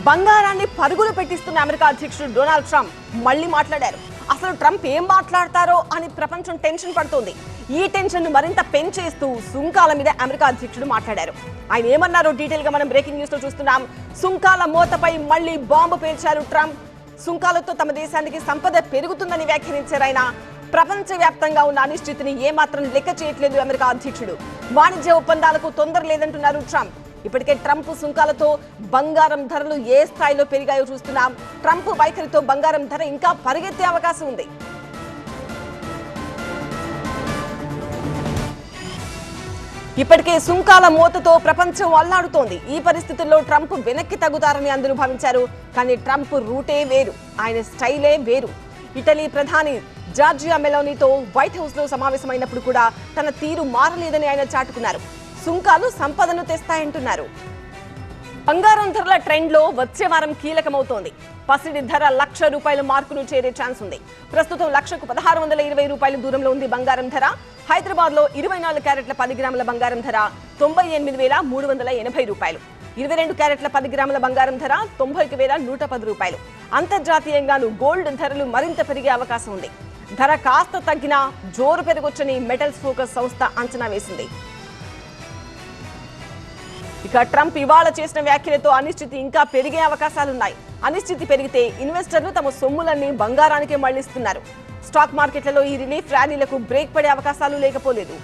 బంగారాన్ని పరుగులు పెట్టిస్తున్న అమెరికా అధ్యక్షుడు డొనాల్డ్ ట్రంప్ మళ్ళీ మాట్లాడారు. అసలు ట్రంప్ ఏం మాట్లాడతారో అని ప్రపంచం టెన్షన్ పడుతోంది. ఈ టెన్షన్ ను మరింత పెంచేస్తూ సుంకాల మీద అమెరికా అధ్యక్షుడు మాట్లాడారు. ఆయన ఏమన్నారో డీటెయిల్ గా మనం బ్రేకింగ్ న్యూస్ లో చూస్తున్నాం. సుంకాల మోతపై మళ్ళీ బాంబు పేల్చారు ట్రంప్. సుంకాలతో తమ దేశానికి సంపద పెరుగుతుందని వ్యాఖ్యానించారు ఆయన. ప్రపంచవ్యాప్తంగా ఉన్న అనిశ్చితిని ఏమాత్రం లెక్క చేయట్లేదు అమెరికా అధ్యక్షుడు. వాణిజ్య ఒప్పందాలకు తొందర లేదంటున్నారు ట్రంప్. ఇప్పటికే ట్రంప్ సుంకాలతో బంగారం ధరలు ఏ స్థాయిలో పెరిగాయో చూస్తున్నాం. ట్రంప్ వైఖరితో బంగారం ధర ఇంకా పరిగెత్తే అవకాశం ఉంది. ఇప్పటికే సుంకాల మోతతో ప్రపంచం అల్లాడుతోంది. ఈ పరిస్థితుల్లో ట్రంప్ వెనక్కి తగ్గుతారని అందరూ భావించారు. కానీ ట్రంప్ రూటే వేరు, ఆయన స్టైలే వేరు. ఇటలీ ప్రధాని జార్జియా మెలోనీతో వైట్ హౌస్ లో సమావేశమైనప్పుడు కూడా తన తీరు మారలేదని ఆయన చాటుకున్నారు. సుంకాలు సంపదను తెస్తాయంటున్నారు. బంగారం ధరల ట్రెండ్ లో వచ్చే వారం కీలకమవుతోంది. పసిడి ధర ₹1,00,000 మార్కును చేరే ఛాన్స్ ఉంది. ప్రస్తుతం లక్షకు ₹1,620 దూరంలో ఉంది బంగారం ధర. హైదరాబాద్ లో 24 క్యారెట్ల 10 గ్రాముల బంగారం ధర ₹98,380. 22 క్యారెట్ల 10 గ్రాముల బంగారం ధర ₹91,110. అంతర్జాతీయంగాను గోల్డ్ ధరలు మరింత పెరిగే అవకాశం ఉంది. ధర కాస్త తగ్గినా జోరు పెరగొచ్చని మెటల్స్ ఫోకస్ సంస్థ అంచనా వేసింది. ఇక ట్రంప్ ఇవాళ చేసిన వ్యాఖ్యలతో అనిశ్చితి ఇంకా పెరిగే అవకాశాలున్నాయి. అనిశ్చితి పెరిగితే ఇన్వెస్టర్లు తమ సొమ్ములన్నీ బంగారానికే మళ్లిస్తున్నారు. స్టాక్ మార్కెట్లలో ఈ రిలీఫ్ ర్యాలీలకు బ్రేక్ పడే అవకాశాలు లేకపోలేదు.